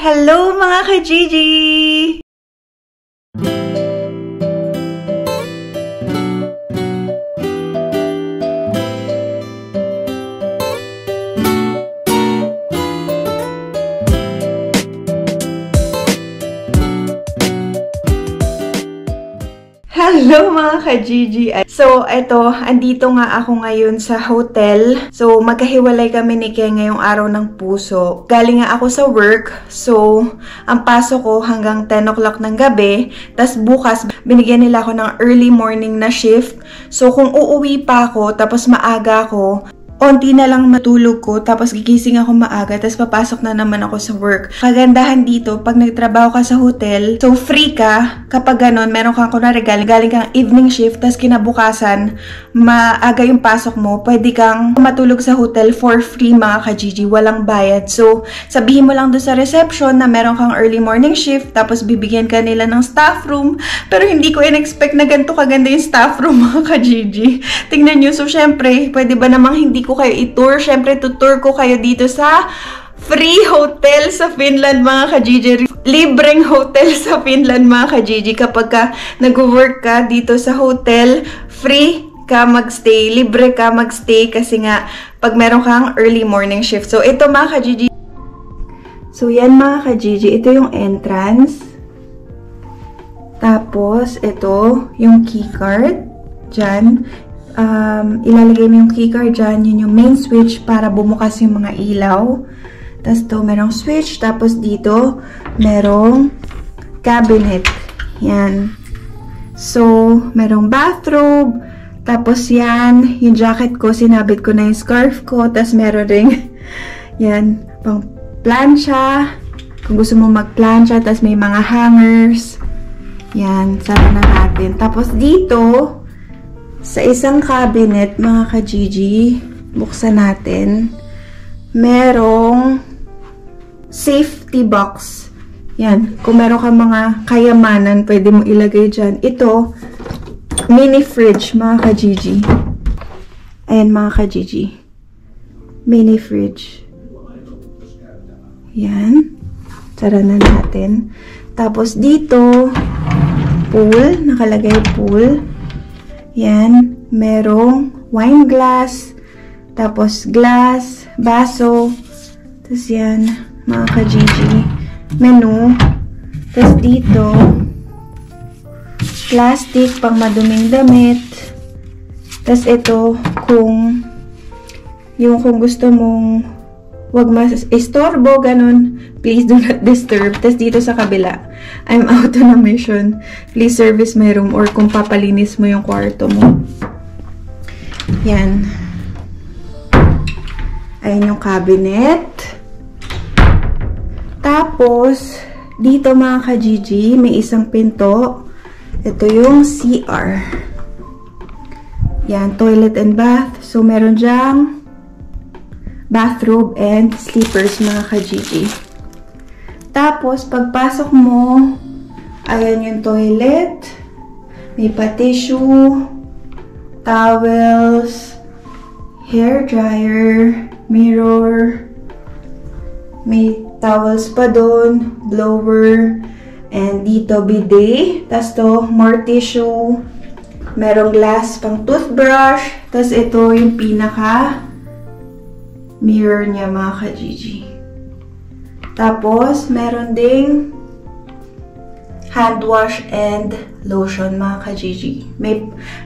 Hello mga ka-Gigi! Hello mga ka-Gigi! So, andito nga ako ngayon sa hotel. So, magkahiwalay kami ni Ken ngayong araw ng puso. Galing nga ako sa work. So, ang pasok ko hanggang 10 o'clock ng gabi. Tas bukas, binigyan nila ako ng early morning na shift. So, kung uuwi pa ako, tapos maaga ako, onti na lang matulog ko, tapos gigising ako maaga, tapos papasok na naman ako sa work. Kagandahan dito, pag nagtrabaho ka sa hotel, so free ka, kapag ganon, meron kang kunwari galing kang evening shift, tapos kinabukasan, maaga yung pasok mo, pwede kang matulog sa hotel for free mga ka-Gigi, walang bayad. So, sabihin mo lang doon sa reception na meron kang early morning shift, tapos bibigyan ka nila ng staff room, pero hindi ko in-expect na ganito kaganda yung staff room mga ka-Gigi. Tingnan nyo, so syempre, pwede ba namang hindi ko kayo i-tour? Syempre, tutour ko kayo dito sa free hotel sa Finland, mga ka-Gigi. Libreng hotel sa Finland, mga ka-Gigi. Kapag ka nag-work ka dito sa hotel, free ka mag-stay. Libre ka mag-stay kasi nga, pag meron kang early morning shift. So, ito mga ka-Gigi. So, yan mga ka-Gigi. Ito yung entrance. Tapos, ito yung keycard. Diyan. Ilalagay mo yung keycard dyan. Yun yung main switch para bumukas yung mga ilaw. Tapos to, merong switch. Tapos dito, merong cabinet. Yan. So, merong bathrobe. Tapos yan, yung jacket ko, sinabit ko na yung scarf ko. Tapos meron ring, yan, pang plancha. Kung gusto mo mag-plancha. Tapos may mga hangers. Yan, sara na natin. Tapos dito, sa isang cabinet, mga ka-Gigi, buksan natin, merong safety box. Yan. Kung meron ka mga kayamanan, pwede mo ilagay dyan. Ito, mini fridge, mga ka-Gigi. Ayan, mga ka-Gigi. Mini fridge. Yan. Tara na natin. Tapos dito, pool. Nakalagay pool. Yan, merong wine glass, tapos glass, baso, tapos yan, mga ka-Gigi, menu, tapos dito, plastic, pang maduming damit, tapos ito, kung gusto mong wag mas-istorbo, ganun, please do not disturb. Tapos dito sa kabila, I'm out on a mission. Please service my room, or kung papalinis mo yung kwarto mo. Yan. Ayan yung cabinet. Tapos, dito mga ka-Gigi, may isang pinto. Ito yung CR. Yan, toilet and bath. So, meron dyang bathrobe and sleepers, mga ka-Gigi. Tapos, pagpasok mo, ayan yung toilet. May pa-tissue, towels, hair dryer, mirror, may towels pa doon, blower, and dito bidet. Tapos to, more tissue. Merong glass pang toothbrush. Tapos ito yung pinaka mirror niya, mga ka-Gigi. Tapos, meron ding hand wash and lotion, mga ka-Gigi.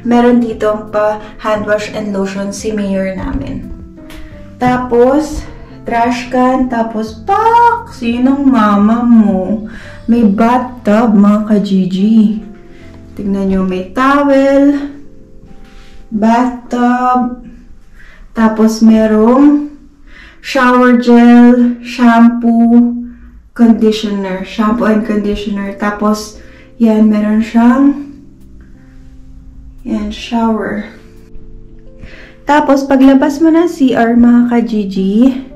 Meron dito pa hand wash and lotion si mayor namin. Tapos, trash can. Tapos, pak! Sinong mama mo? May bathtub, mga ka-Gigi. Tignan nyo, may towel, bathtub, tapos merong shower gel, shampoo, conditioner. Shampoo and conditioner. Tapos, yan, meron siyang yan, shower. Tapos, paglabas mo ng CR, mga ka-Gigi,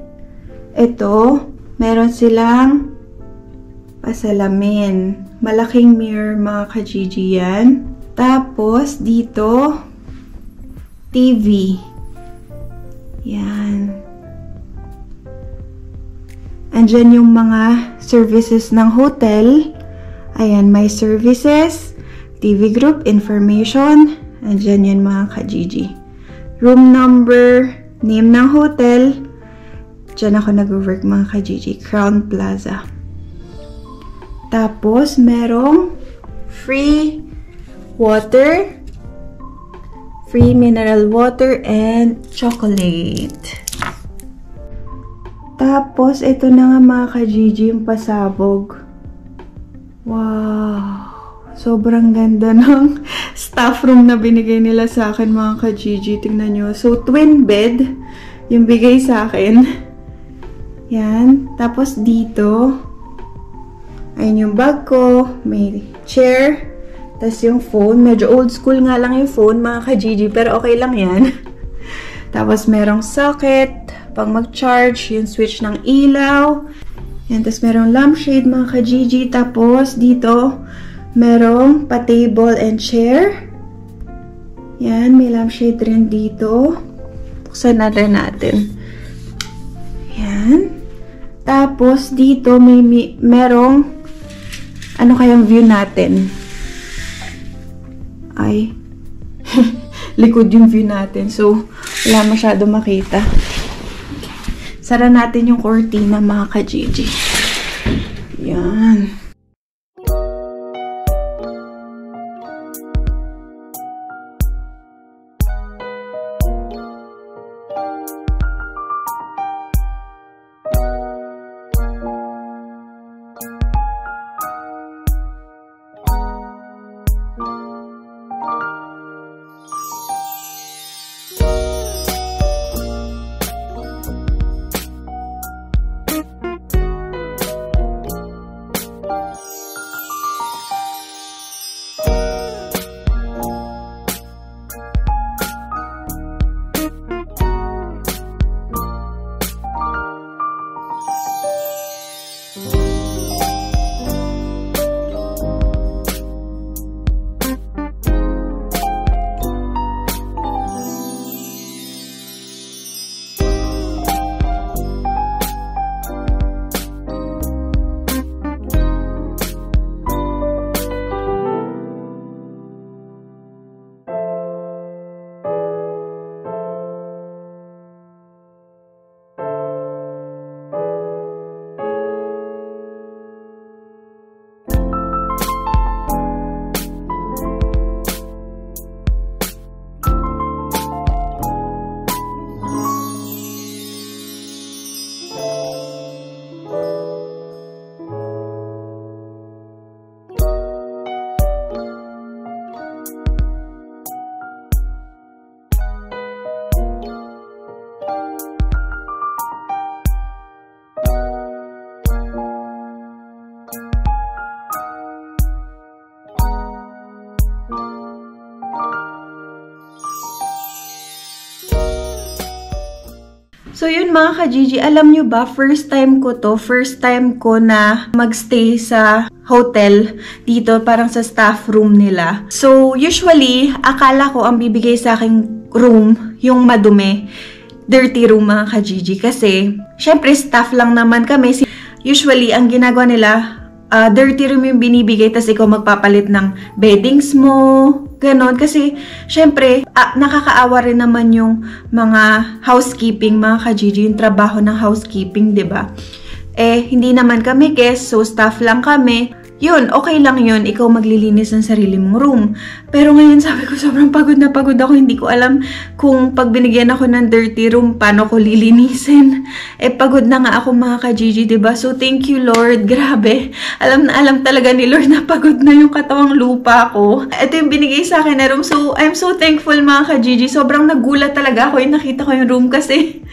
ito, meron silang pasalamin. Malaking mirror, mga ka-Gigi yan. Tapos, dito, TV. Yan. Andyan yung mga services ng hotel. Ayan, my services, TV group, information. Andyan yun mga ka-Gigi. Room number, name ng hotel. Diyan ako nag-work mga ka-Gigi. Crown Plaza. Tapos, merong free water, free mineral water, and chocolate. Tapos, ito na nga mga ka-Gigi, yung pasabog. Wow! Sobrang ganda ng staff room na binigay nila sa akin mga ka-Gigi. Tingnan nyo. So, twin bed yung bigay sa akin. Yan. Tapos, dito, ayun yung bag ko. May chair. Tapos yung phone. Medyo old school nga lang yung phone mga ka-Gigi. Pero okay lang yan. Tapos, merong socket pang mag-charge, yung switch ng ilaw. Yan, tapos merong lampshade mga ka-Gigi. Tapos dito, merong pa-table and chair. Yan, may lampshade rin dito. Buksan na rin natin. Yan. Tapos dito, merong ano kayang view natin? Ay, likod yung view natin. So, wala masyado makita. Sara natin yung cortina mga ka-Gigi. Yan. So, yun mga ka-Gigi, alam nyo ba, first time ko na magstay sa hotel dito, parang sa staff room nila. So, usually, akala ko ang bibigay sa aking room, yung madumi, dirty room mga ka-Gigi. Kasi, syempre, staff lang naman kami. Usually, ang ginagawa nila, dirty room yung binibigay, tas ikaw magpapalit ng beddings mo, ganon. Kasi, syempre, nakakaawa rin naman yung mga housekeeping, mga ka-Gigi, yung trabaho ng housekeeping, diba? Eh, hindi naman kami guest, so staff lang kami. Yun, okay lang yun, ikaw maglilinis ng sarili mong room. Pero ngayon, sabi ko, sobrang pagod na pagod ako. Hindi ko alam kung pag binigyan ako ng dirty room, paano ko lilinisin. Eh, pagod na nga ako mga ka-Gigi, diba? So, thank you, Lord. Grabe. Alam na alam talaga ni Lord na pagod na yung katawang lupa ko. Ito yung binigay sa akin na room. So, I'm so thankful mga ka-Gigi. Sobrang nagulat talaga ako yung nakita ko yung room kasi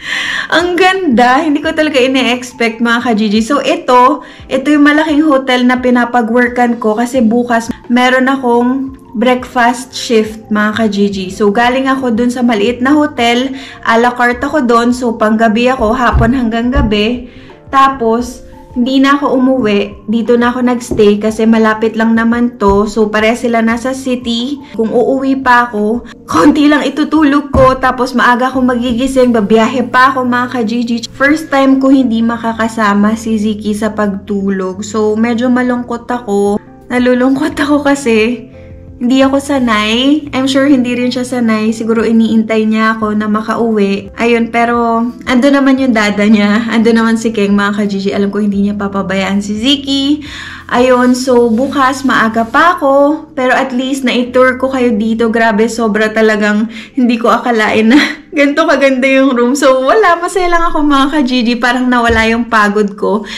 ang ganda. Hindi ko talaga ine-expect mga ka-Gigi. So, ito yung malaking hotel na pinapag-workan ko kasi bukas meron akong breakfast shift mga ka-Gigi. So, galing ako dun sa maliit na hotel. A la carte ako dun. So, panggabi ako, hapon hanggang gabi. Tapos, hindi na ako umuwi. Dito na ako nagstay kasi malapit lang naman to. So, pareha sila nasa city. Kung uuwi pa ako, konti lang itutulog ko. Tapos, maaga akong magigising. Babiyahe pa ako, mga ka-Gigi. First time ko hindi makakasama si Ziki sa pagtulog. So, medyo malungkot ako. Nalulungkot ako kasi hindi ako sanay. I'm sure hindi rin siya sanay. Siguro iniintay niya ako na makauwi. Ayun, pero ando naman yung dada niya. Ando naman si Keng, mga ka-Gigi. Alam ko hindi niya papabayaan si Ziki. Ayun, so bukas maaga pa ako. Pero at least na-tour ko kayo dito. Grabe, sobra talagang hindi ko akalain na ganito kaganda yung room. So wala, masaya lang ako, mga ka-Gigi. Parang nawala yung pagod ko.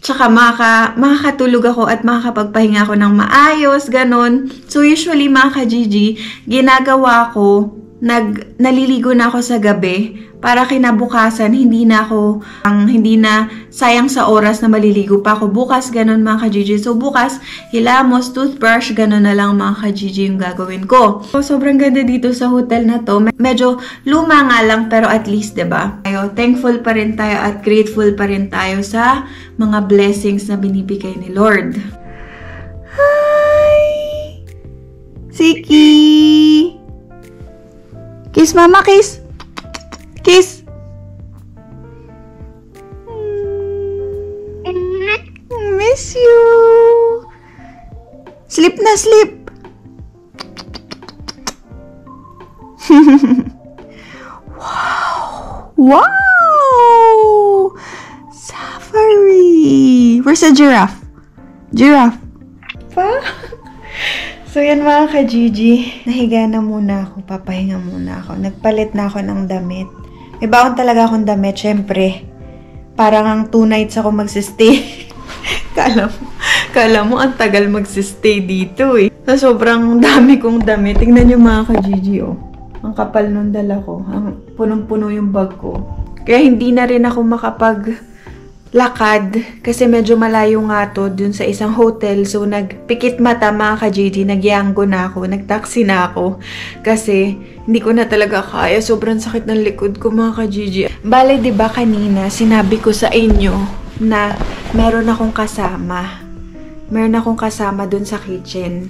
Tsaka makakatulog ako at makakapagpahinga ako ng maayos, ganun. So usually, mga ka-Gigi, ginagawa ko, naliligo na ako sa gabi para kinabukasan hindi na sayang sa oras na maliligo pa ako bukas, ganun, mga ka-Gigi. So bukas, hilamos, toothbrush, ganun na lang, mga ka-Gigi, yung gagawin ko. So sobrang ganda dito sa hotel na to. Medyo luma nga lang, pero at least, diba? Thankful pa rin tayo at grateful pa rin tayo sa mga blessings na binibigay ni Lord. Hi! Ziki! Kiss, mama, kiss! Kiss! Miss you! Sleep na, sleep! Wow! Wow! Safari! Where's the giraffe? Giraffe! Pa? So yan, mga ka-Gigi. Nahiga na muna ako. Papahinga muna ako. Nagpalit na ako ng damit. May baon talaga akong damit, syempre. Parang ang 2 nights ako magsistay. Kala mo ang tagal magsistay dito eh. So, sobrang dami kong damit. Tingnan nyo, mga ka-Gigi, oh. Ang kapal nung dala ko. Ang punong-puno yung bag ko. Kaya hindi na rin ako lakad kasi medyo malayo nga to dun sa isang hotel. So, nagpikit mata, mga ka-Gigi. Nagyanggo na ako. Nagtaxi na ako. Kasi, hindi ko na talaga kaya. Sobrang sakit ng likod ko, mga ka-Gigi. Bale, diba kanina, sinabi ko sa inyo na meron akong kasama. Meron akong kasama dun sa kitchen.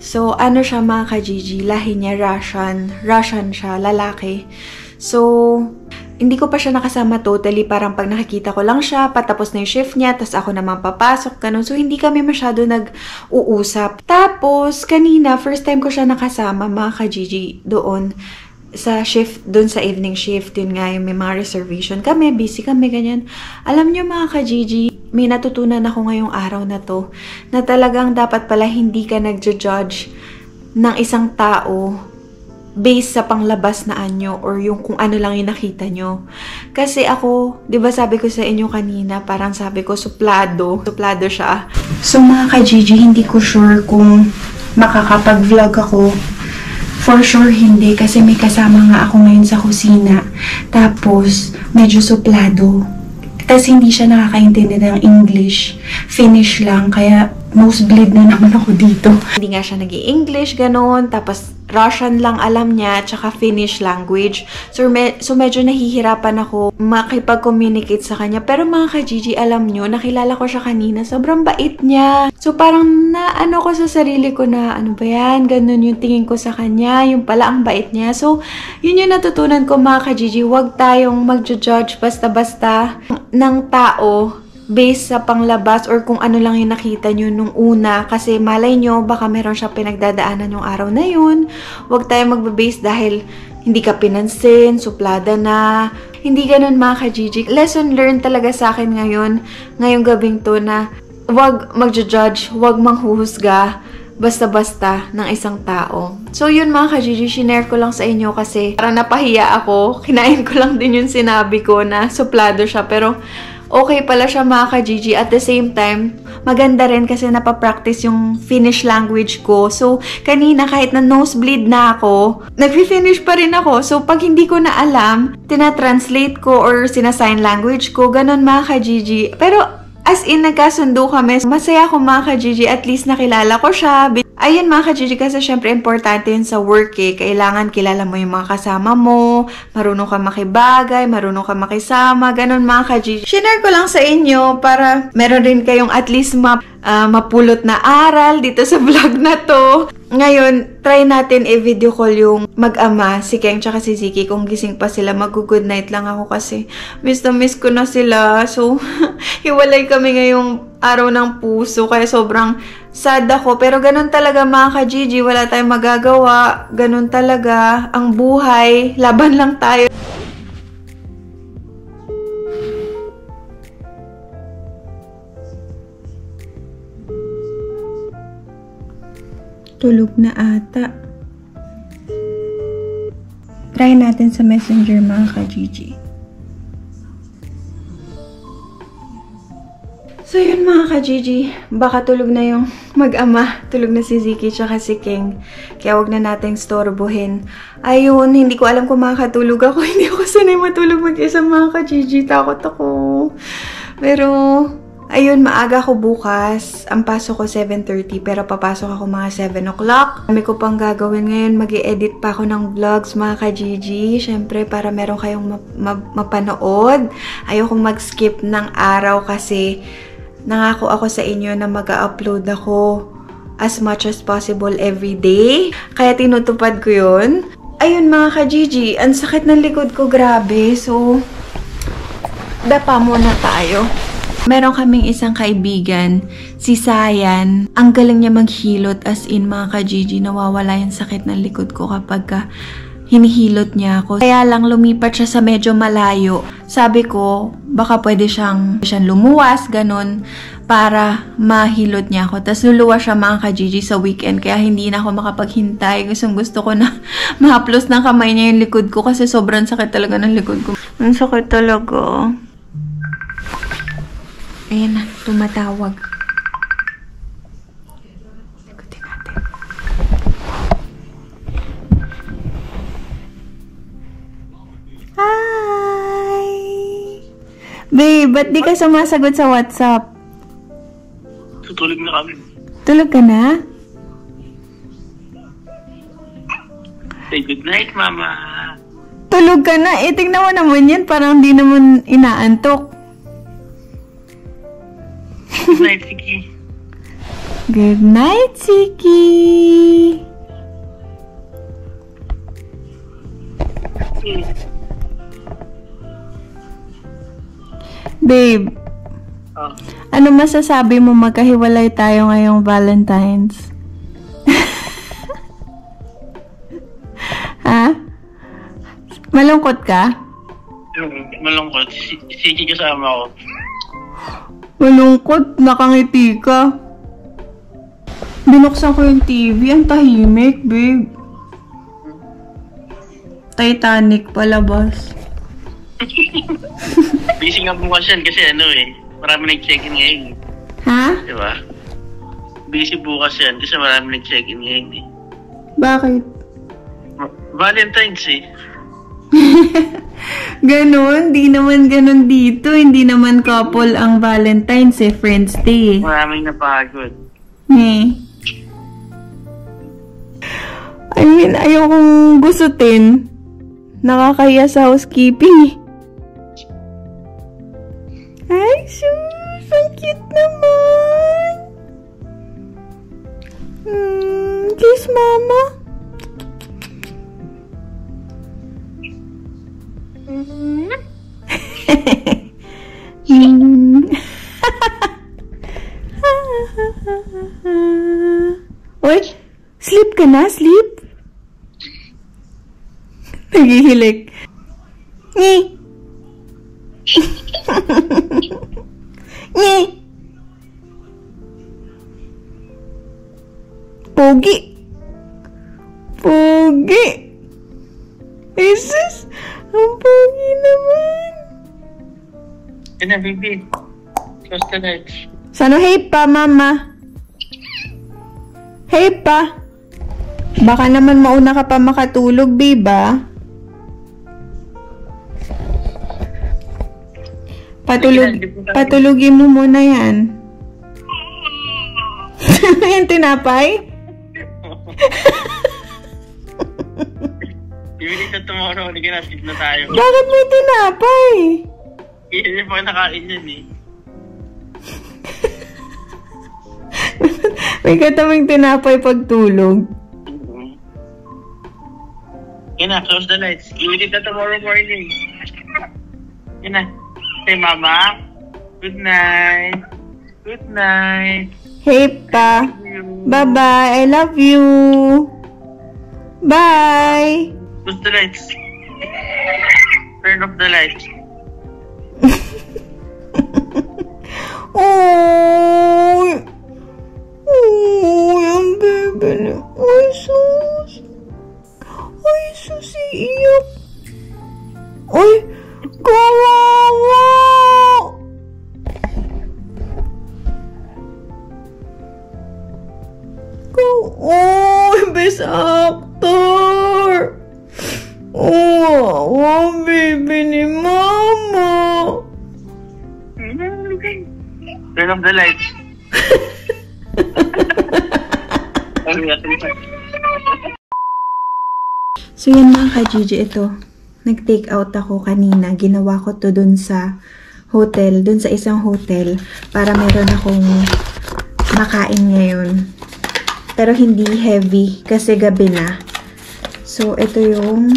So, ano siya, mga ka-Gigi? Lahi niya, Russian. Russian siya, lalaki. So, hindi ko pa siya nakasama totally. Parang pag nakikita ko lang siya, patapos na yung shift niya, tas ako naman papasok, ganun. So, hindi kami masyado nag-uusap. Tapos, kanina, first time ko siya nakasama, mga ka-Gigi, doon sa shift, doon sa evening shift. Yun nga, yung may mga reservation kami, busy kami, ganyan. Alam niyo, mga ka-Gigi, may natutunan ako ngayong araw na to, na talagang dapat pala hindi ka nagja-judge ng isang tao based sa panglabas na anyo or yung kung ano lang yung nakita nyo. Kasi ako, di ba sabi ko sa inyo kanina, parang sabi ko, suplado siya. So mga ka-Gigi, hindi ko sure kung makakapag-vlog ako. For sure hindi, kasi may kasama nga ako ngayon sa kusina. Tapos, medyo suplado. Tapos hindi siya nakakaintindi ng English. Finnish lang, kaya nosebleed na naman ako dito. Hindi nga siya nag-i-English, ganun. Tapos, Russian lang alam niya, tsaka Finnish language. So medyo nahihirapan ako makipag-communicate sa kanya. Pero mga ka-Gigi, alam nyo, nakilala ko siya kanina. Sobrang bait niya. So parang naano ko sa sarili ko na, ano ba yan? Ganun yung tingin ko sa kanya. Yung pala ang bait niya. So, yun yung natutunan ko, mga ka-Gigi. Huwag tayong mag-judge basta-basta ng tao based sa panglabas or kung ano lang yung nakita nyo nung una. Kasi malay nyo, baka meron siya pinagdadaanan yung araw na yun. Huwag tayo magbe-base dahil hindi ka pinansin, suplada na. Hindi ganun, mga ka-Gigi. Lesson learned talaga sa akin ngayong gabing to, na huwag mag-judge, huwag manghuhusga basta-basta ng isang tao. So yun, mga ka-Gigi, shinare ko lang sa inyo kasi parang napahiya ako. Kinain ko lang din yung sinabi ko na suplado siya, pero okay pala siya, mga ka-Gigi. At the same time, maganda rin kasi napapractice yung Finnish language ko. So, kanina kahit na nosebleed na ako, nag-Finnish pa rin ako. So, pag hindi ko na alam, tinatranslate ko or sinasign language ko, ganun, mga ka-Gigi. Pero, as in, nagkasundo kami. Masaya ako, mga ka-Gigi. At least nakilala ko siya. Ayun mga ka-Gigi, kasi syempre importante yun sa work eh. Kailangan kilala mo yung mga kasama mo, marunong ka makibagay, marunong ka makisama, ganun mga ka-Gigi. Share ko lang sa inyo para meron rin kayong at least mapulot na aral dito sa vlog na to. Ngayon, try natin i-video call yung mag-ama, si Keng tsaka si Ziki. Kung gising pa sila, mag-good night lang ako kasi miss na miss ko na sila. So, hiwalay kami ngayong araw ng puso, kaya sobrang sad ako. Pero ganun talaga mga ka-Gigi, wala tayong magagawa. Ganun talaga ang buhay. Laban lang tayo. Tulog na ata. Try natin sa Messenger mga ka-Gigi. So yun mga ka-Gigi, baka tulog na yung mag-ama. Tulog na si Ziki tsaka si King. Kaya wag na nating storbohin. Ayun, hindi ko alam kung makakatulog ako. Hindi ako sanay matulog mag-isa mga ka-Gigi. Takot ako. Pero ayun, maaga ako bukas. Ang pasok ko 7:30 pero papasok ako mga 7 o'clock. Kami ko pang gagawin ngayon. Mag-i-edit pa ako ng vlogs mga ka-Gigi. Syempre para meron kayong mapanood. Ayokong mag-skip ng araw kasi nangako ako sa inyo na mag-upload ako as much as possible every day. Kaya tinutupad ko yun. Ayun mga ka-Gigi, ang sakit ng likod ko, grabe. So, dapa muna tayo. Meron kaming isang kaibigan, si Sayan. Ang galing niya maghilot, as in mga ka-Gigi, nawawala yung sakit ng likod ko kapag hinihilot niya ako. Kaya lang lumipat siya sa medyo malayo. Sabi ko, baka pwede siyang lumuwas, ganun, para mahilot niya ako. Tapos luluwas siya mga ka-Gigi sa weekend, kaya hindi na ako makapaghintay. Gusto ko na mahaplos ng kamay niya yung likod ko kasi sobrang sakit talaga ng likod ko. Ang sakit talaga. Ayan na, tumatawag. Ikutin natin. Hi! Babe, ba't di ka sumasagot sa WhatsApp? Tutulog na kami. Tulog ka na? Say good night, Mama. Tulog ka na? Eh, tingnan mo naman yan. Parang di naman inaantok. Good night, Siki. Good night, Siki! Babe, ano masasabi mo magkahiwalay tayo ngayong Valentine's? Ha? Malungkot ka? Malungkot. Siki kasama ko. Malungkot? Nakangiti ka. Binuksan ko yung TV. Ang tahimik, babe. Titanic palabas. Busy nga bukas yan kasi marami nag-check-in ngayon. Ha? Diba? Busy bukas yan kasi marami nag-check-in ngayon eh. Bakit? Valentine's eh. Ganon? Di naman ganon dito. Hindi naman couple ang Valentine's eh. Friends Day eh. Maraming napagod. Eh. I mean, ayokong gusutin. Nakakahiya sa housekeeping eh. Ay, sus! Ang cute naman! Kiss, mama! Uy! Sleep ka na? Sleep? Naghihilik. Ngi! Ngi! Pogi! Pogi! Jesus! Ang pogi naman! Yun na, baby. Close the lights. Sano hey pa, mama? Hey pa! Baka naman mauna ka pa makatulog, babe, ah? Patulugin mo muna yan. Yung tinapay? Bibili ka tomorrow. Hindi ka na, sleep na tayo. Bakit may tinapay? Hindi pa nakain yan eh. May kataming tinapay pagtulog. Yan na, close the lights. Bibili ka tomorrow morning. Yan na. Say, Mama. Good night. Good night. Hey, Pa. Bye-bye. I love you. Bye. Close the lights. Turn off the lights. Oy! Oy, ang bebe niya. Ay, sus. Ay, sus, iiyak. Ay, kawawa. Oy, best actor. Oh, ang bebe ni Mama. Turn off the lights. So yan mga ka-Gigi, ito. Nag-take out ako kanina. Ginawa ko to dun sa hotel. Dun sa isang hotel. Para meron akong makain ngayon. Pero hindi heavy. Kasi gabi na. So ito yung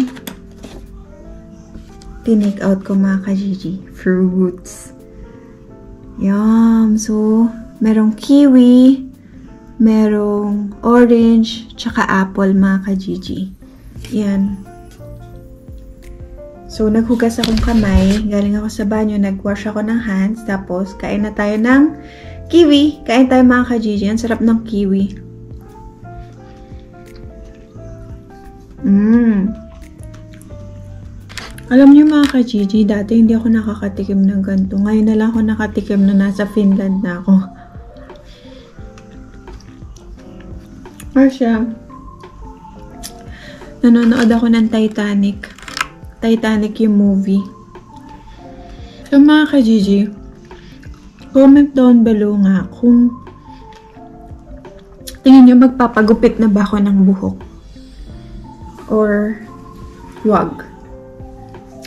tinake out ko mga ka-Gigi. Fruits. Yum! So, merong kiwi. Merong orange. Tsaka apple mga ka-Gigi. Yan. So, naghugas akong kamay. Galing ako sa banyo. Nagwash ako ng hands. Tapos, kain na tayo ng kiwi. Kain tayo mga ka-Gigi. Ang sarap ng kiwi. Alam niyo mga ka-Gigi, dati hindi ako nakakatikim ng ganito. Ngayon na lang ako nakatikim na nasa Finland na ako. Kasi, nanonood ako ng Titanic. Titanic yung movie. So mga ka-Gigi, comment down below nga kung tingin nyo magpapagupit na ba ako ng buhok. Or wag.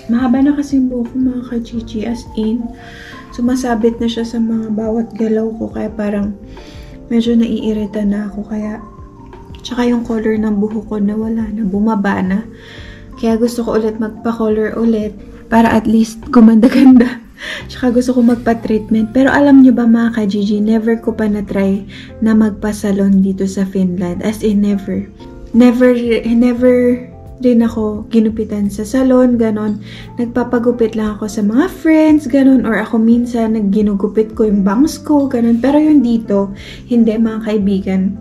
Mahaba na kasi yung buhok ko mga ka-Gigi, as in. Sumasabit na siya sa mga bawat galaw ko. Kaya parang medyo naiirita na ako. Kaya, tsaka yung color ng buhok ko nawala na, bumaba na. Kaya gusto ko ulit magpa-color ulit. Para at least gumanda-ganda. Tsaka gusto ko magpa-treatment. Pero alam nyo ba mga ka-Gigi, never ko pa na-try na magpa-salon dito sa Finland. As in, never. Never rin ako ginupitan sa salon, ganon. Nagpapagupit lang ako sa mga friends, ganon. Or ako minsan, nagginugupit ko yung bangs ko, ganon. Pero yung dito, hindi mga kaibigan.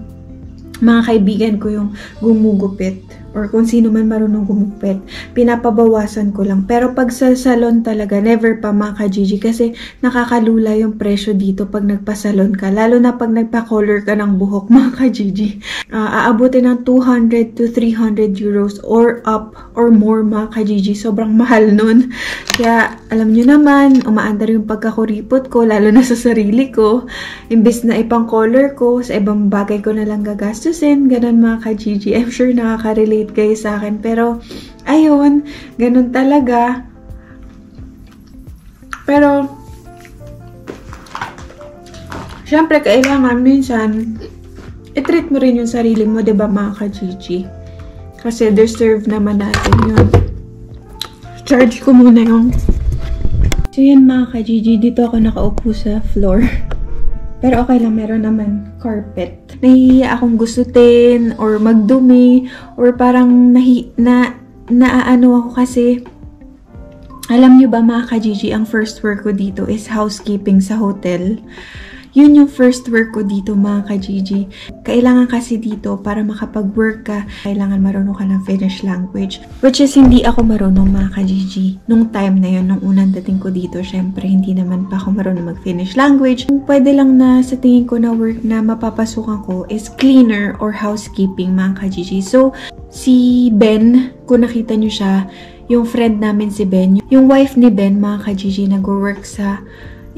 Mga kaibigan ko yung gumugupit. Or kung sino man marunong gumupit. Pinapabawasan ko lang. Pero pag sa salon talaga, never pa mga ka-Gigi. Kasi nakakalula yung presyo dito pag nagpa-salon ka. Lalo na pag nagpa-color ka ng buhok mga ka-Gigi. Aabutin ng 200 to 300 euros or up or more mga ka-Gigi. Sobrang mahal nun. Kaya alam nyo naman, umaandar yung pagkakuripot ko. Lalo na sa sarili ko. Imbis na ipang-color ko, sa ibang bagay ko na lang gagastusin. Ganon mga ka-Gigi. I'm sure nakaka-relate kayo sa akin. Pero, ayun, ganun talaga. Pero, syempre, kailangan minsan, i-treat mo rin yung sarili mo, diba mga ka-Gigi? Kasi deserve naman natin yun. Charge ko muna yung. So, yan mga ka-Gigi, dito ako nakaupo sa floor. Pero okay lang, meron naman carpet. Nahihiya akong gustutin or magdumi or parang naaano ako kasi alam nyo ba mga ka-Gigi, ang first work ko dito is housekeeping sa hotel. Yun yung first work ko dito mga ka-Gigi. Kailangan kasi dito para makapag-work ka, kailangan marunong ka ng Finnish language. Which is hindi ako marunong mga ka-Gigi. Nung time na yun, nung unang dating ko dito, syempre hindi naman pa ako marunong mag-Finnish language. Kung pwede lang na sa tingin ko na work na mapapasukan ko is cleaner or housekeeping mga ka-Gigi. So, si Ben, kung nakita nyo siya, yung friend namin si Ben, yung wife ni Ben mga ka-Gigi, nag-work sa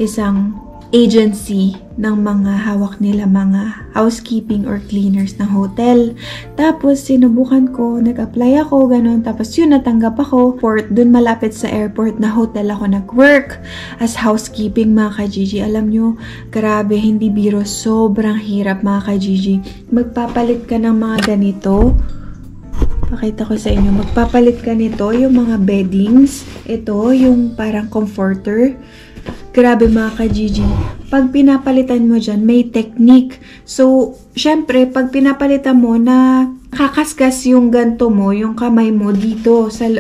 isang agency ng mga hawak nila mga housekeeping or cleaners ng hotel. Tapos, sinubukan ko, nag-apply ako, ganun. Tapos, yun, natanggap ako. Dun malapit sa airport na hotel ako nag-work as housekeeping, mga ka-Gigi. Alam nyo, grabe, hindi biro. Sobrang hirap, mga ka-Gigi. Magpapalit ka ng mga ganito. Pakita ko sa inyo. Magpapalit ka nito, yung mga beddings. Ito, yung parang comforter. Grabe mga ka-Gigi. Pag pinapalitan mo dyan, may technique. So, syempre, pag pinapalitan mo na kakaskas yung ganto mo, yung kamay mo dito sa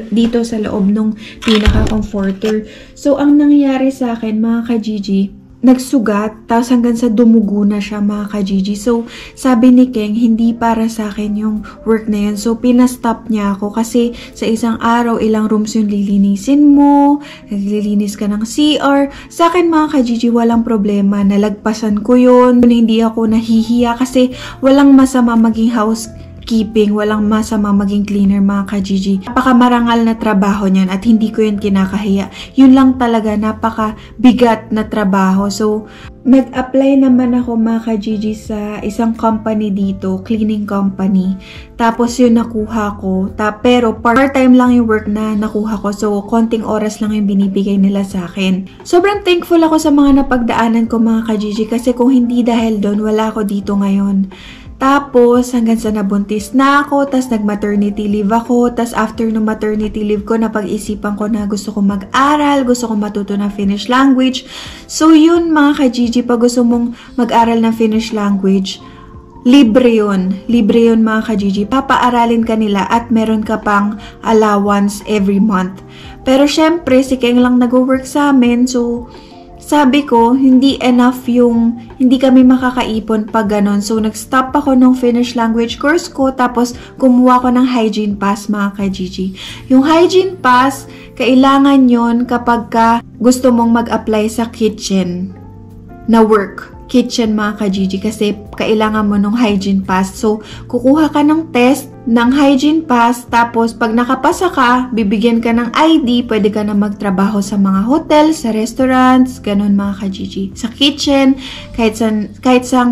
loob ng pinaka-comforter. So, ang nangyayari sa akin mga ka-Gigi, nagsugat, tapos hanggang sa dumugo na siya mga ka-Gigi. So, sabi ni Keng, hindi para sa akin yung work na yun. So, pinastop niya ako kasi sa isang araw, ilang rooms yung lilinisin mo, naglilinis ka ng CR. Sa akin mga ka-Gigi, walang problema. Nalagpasan ko yun. Hindi ako nahihiya kasi walang masama maging housekeeping, walang masama maging cleaner mga ka-Gigi. Napakamarangal na trabaho niyan at hindi ko yun kinakahiya. Yun lang talaga, napakabigat na trabaho. So, nag-apply naman ako mga ka-Gigi sa isang company dito, cleaning company. Tapos yun nakuha ko. Pero part-time lang yung work na nakuha ko. So, konting oras lang yung binibigay nila sa akin. Sobrang thankful ako sa mga napagdaanan ko mga ka-Gigi kasi kung hindi dahil doon, wala ako dito ngayon. Tapos, hanggang sa nabuntis na ako, tas nag-maternity leave ako, tas after ng maternity leave ko, napag-isipan ko na gusto ko mag-aral, gusto ko matuto ng Finnish language. So, yun mga ka-Gigi, pag gusto mong mag-aral ng Finnish language, libre yun. Libre yun mga ka-Gigi. Papaaralin ka nila at meron ka pang allowance every month. Pero syempre, si Keng lang nag-work sa amin, so sabi ko, hindi enough hindi kami makakaipon pag ganon. So, nag-stop ako ng Finnish language course ko, tapos kumuha ko ng hygiene pass, mga ka-Gigi. Yung hygiene pass, kailangan yon kapag gusto mong mag-apply sa kitchen na work. Kitchen, mga ka-Gigi, kasi kailangan mo ng hygiene pass. So, kukuha ka ng test ng hygiene pass, tapos pag nakapasa ka, bibigyan ka ng ID, pwede ka na magtrabaho sa mga hotel, sa restaurants, ganun mga ka-Gigi. Sa kitchen, kahit sa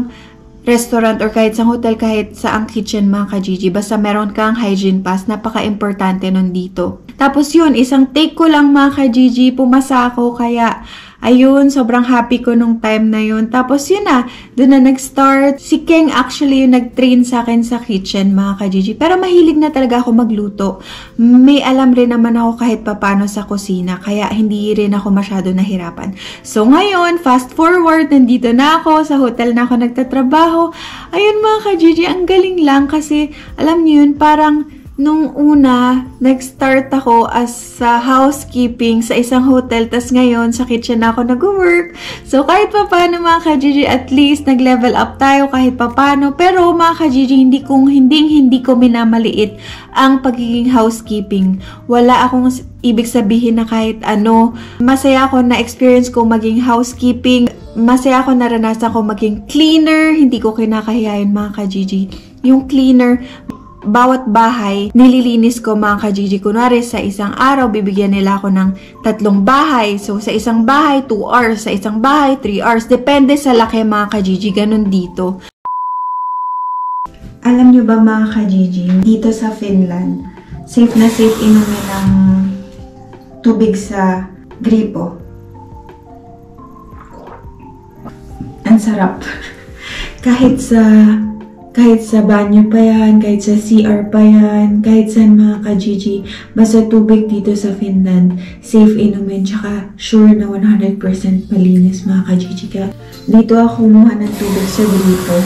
restaurant or kahit sa hotel, kahit sa ang kitchen mga ka-Gigi, basta meron kang hygiene pass, napaka-importante nun dito. Tapos yun, isang take ko lang mga ka-Gigi, pumasa ako, kaya ayun, sobrang happy ko nung time na yun. Tapos yun na, doon na nag-start. Si Keng actually yung nag-train sa akin sa kitchen, mga ka-Gigi. Pero mahilig na talaga ako magluto. May alam rin naman ako kahit papano sa kusina, kaya hindi rin ako masyado nahirapan. So ngayon, fast forward, nandito na ako, sa hotel na ako nagtatrabaho. Ayun mga ka-Gigi, ang galing lang kasi, alam niyo yun, parang nung una, nag-start ako as housekeeping sa isang hotel, tas ngayon sa kitchen na ako nag-work. So, kahit papano mga ka-Gigi, at least nag-level up tayo kahit papano. Pero mga ka-Gigi, hindi ko minamaliit ang pagiging housekeeping. Wala akong ibig sabihin na kahit ano. Masaya ako na experience ko maging housekeeping. Masaya ako naranasan ko maging cleaner. Hindi ko kinakahiyain mga ka-Gigi. Yung cleaner, bawat bahay, nililinis ko mga ka-Gigi. Kunwari, sa isang araw, bibigyan nila ako ng 3 bahay. So, sa isang bahay, 2 hours. Sa isang bahay, 3 hours. Depende sa laki mga ka-Gigi. Ganun dito. Alam nyo ba mga ka-Gigi, dito sa Finland, safe na safe inumin ng tubig sa gripo. Ang sarap. Kahit sa banyo pa yan, kahit sa CR pa yan, kahit saan mga ka-Gigi, basta tubig dito sa Finland, safe inumin, tsaka sure na 100% malinis mga ka-Gigi. Kaya dito ako kumuha ng tubig sa gripo,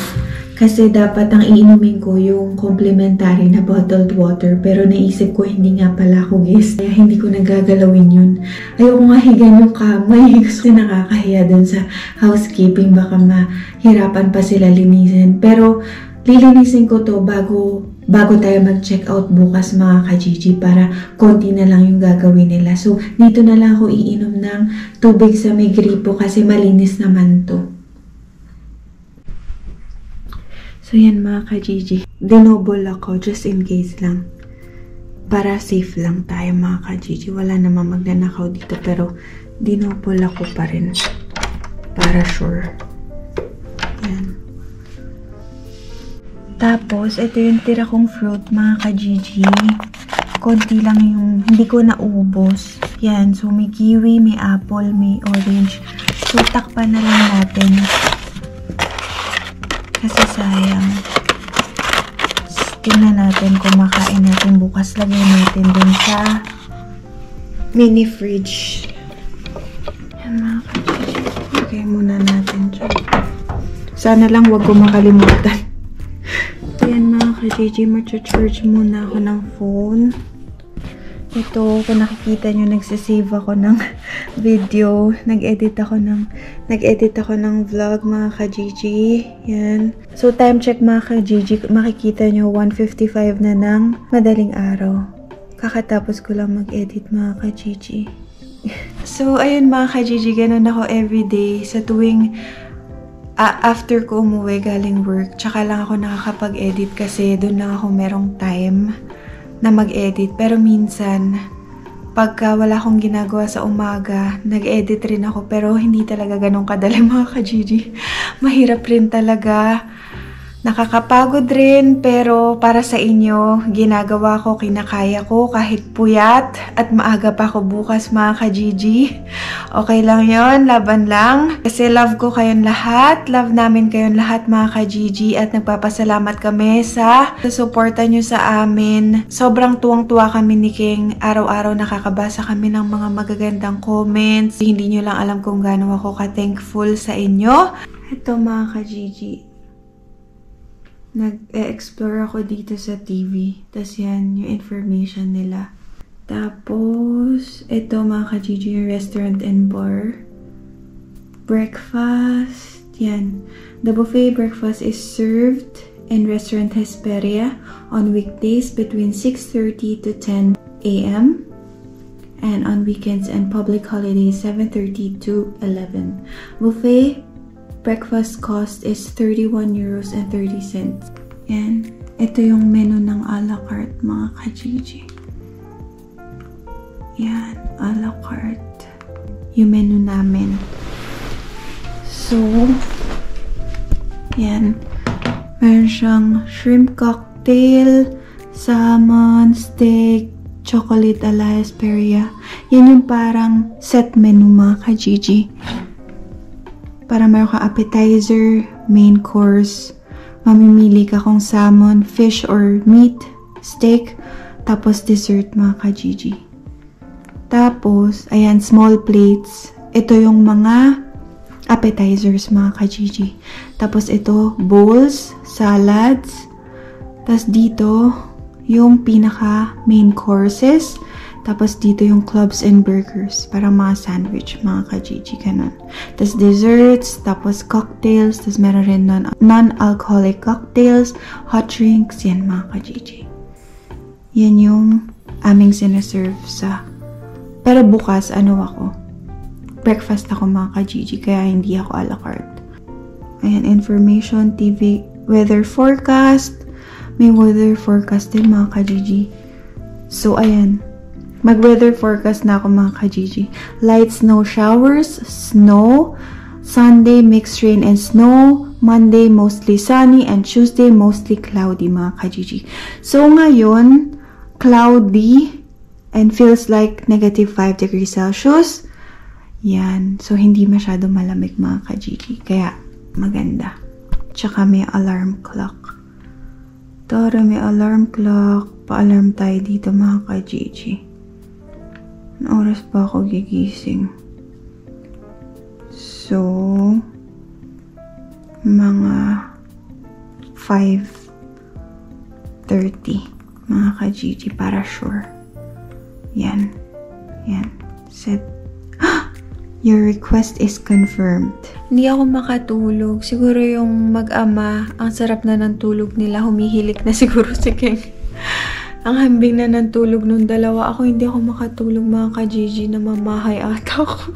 kasi dapat ang iinumin ko yung complimentary na bottled water, pero naisip ko hindi nga pala ako guest, kaya hindi ko nagagalawin yun. Ayoko nga higan yung kamay, kasi nakakahiya dun sa housekeeping, baka mahirapan pa sila linisin. Pero lilinisin ko to bago tayo mag-check out bukas mga ka-Gigi, para konti na lang yung gagawin nila. So, dito na lang ako iinom ng tubig sa may gripo kasi malinis naman to. So, yan mga ka-Gigi. Dinouble ako just in case lang. Para safe lang tayo mga ka-Gigi. Wala namang magnanakaw dito, pero dinouble ako pa rin. Para sure. Yan. Tapos, ito yung tira kong fruit, mga ka-Gigi. Konti lang yung hindi ko naubos. Yan. So, may kiwi, may apple, may orange. So, takpan na lang natin. Kasi sayang. Tingnan natin kung makain natin bukas. Lagay natin dun sa mini fridge. Yan, mga ka-Gigi. Lagay muna natin dyan. Sana lang wag ko makalimutan. Ayan, mga ka-Gigi, mag-charge muna ako ng phone. Ito, kung nakikita nyo, nagsisave ako ng video. Nag-edit ako ng vlog, mga ka-Gigi. Yan. So, time check, mga ka-Gigi. Makikita nyo, 1:55 na ng madaling araw. Kakatapos ko lang mag-edit, mga ka-Gigi. So, ayun, mga ka-Gigi, ganun ako everyday. Sa tuwing after ko umuwi galing work, tsaka lang ako nakakapag-edit kasi doon lang ako merong time na mag-edit. Pero minsan, pagka wala akong ginagawa sa umaga, nag-edit rin ako. Pero hindi talaga ganun kadali, mga ka-Gigi. Mahirap rin talaga. Nakakapagod rin, pero para sa inyo, ginagawa ko, kinakaya ko, kahit puyat at maaga pa ako bukas, mga ka-Gigi. Okay lang yon, laban lang. Kasi love ko kayong lahat, love namin kayong lahat, mga ka-Gigi, at nagpapasalamat kami sa suporta nyo sa amin. Sobrang tuwang-tuwa kami ni King. Araw-araw nakakabasa kami ng mga magagandang comments. Hindi nyo lang alam kung gaano ako ka-thankful sa inyo. Ito, mga ka-Gigi. Nag-explore ako dito sa TV. Tapos yan, yung information nila. Tapos, ito, mga ka-Gigi, yung restaurant and bar. Breakfast. Yan. The buffet breakfast is served in Restaurant Hesperia on weekdays between 6:30 to 10 a.m. and on weekends and public holidays 7:30 to 11. Buffet breakfast cost is 31 euros and 30 cents. Yan. Ito yung menu ng a la carte, mga ka-Gigi. Yan. A la carte. Yung menu namin. So, yan. Meron siyang shrimp cocktail, salmon, steak, chocolate a la Hesperia. Yan yung parang set menu, mga ka-Gigi. Para meron ka appetizer, main course, mamimili ka kung salmon, fish or meat, steak, tapos dessert, mga ka-Gigi. Tapos, ayan, small plates. Ito yung mga appetizers, mga ka-Gigi. Tapos ito, bowls, salads. Tapos dito, yung pinaka main courses. Tapos dito yung clubs and burgers. Parang mga sandwich, mga ka-Gigi, ganun. Tapos desserts, tapos cocktails, tapos meron rin non-alcoholic cocktails, hot drinks, yan, mga ka-Gigi. Yan yung aming sinaserve sa... Pero bukas, ako? Breakfast ako, mga ka-Gigi, kaya hindi ako a la carte. Ayan, information, TV, weather forecast. May weather forecast din, mga ka-Gigi. So, ayan. Mag-weather forecast na ako, mga ka-Gigi. Light snow showers, snow. Sunday, mixed rain and snow. Monday, mostly sunny. And Tuesday, mostly cloudy, mga ka-Gigi. So, ngayon, cloudy and feels like -5 degrees Celsius. Yan. So, hindi masyado malamig, mga ka-Gigi. Kaya, maganda. Tsaka may alarm clock. Tara, may alarm clock. Pa-alarm tayo dito, mga ka-Gigi. Oras pa ako gigising. So, mga 5:30. Mga ka-Gigi, para sure. Yan. Yan. Set. Your request is confirmed. Hindi ako makatulog. Siguro yung mag-ama, ang sarap na ng tulog nila. Humihilik na siguro si King. Ang hambing na ng tulog nung dalawa. Ako hindi ako makatulog, mga ka-Gigi, na mamahay ata ako.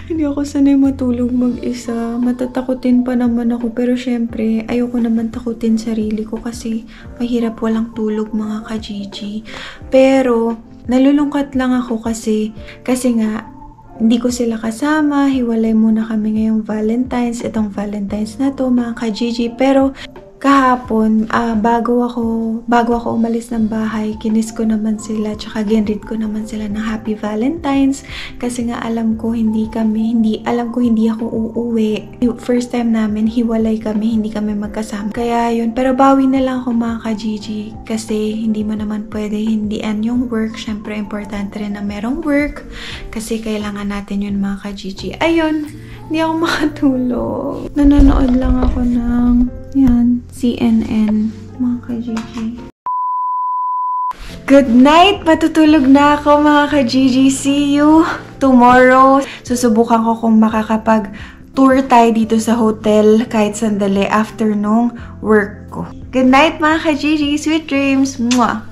Hindi ako sanay matulog mag-isa. Matatakutin pa naman ako. Pero syempre, ayoko naman takutin sarili ko kasi mahirap walang tulog, mga ka-Gigi. Pero, nalulungkot lang ako kasi nga, hindi ko sila kasama. Hiwalay muna kami ngayong Valentine's. Itong Valentine's na to, mga ka-Gigi. Pero kahapon, bago ako umalis ng bahay, kinis ko naman sila, tsaka ginread ko naman sila ng Happy Valentine's. Kasi nga alam ko hindi ako uuwi. First time namin, hiwalay kami, hindi kami magkasama. Kaya yun, pero bawi na lang ako mga ka-Gigi. Kasi hindi mo naman pwede hindian yung work. Syempre, importante rin na merong work. Kasi kailangan natin yun mga ka-Gigi. Ayun, hindi ako makatulog. Nanonood lang ako ng CNN, mga ka-Gigi. Good night! Matutulog na ako, mga ka-Gigi. See you tomorrow. Susubukan ko kung makakapag-tour tayo dito sa hotel kahit sandali after nung work ko. Good night, mga ka-Gigi. Sweet dreams! Mwah!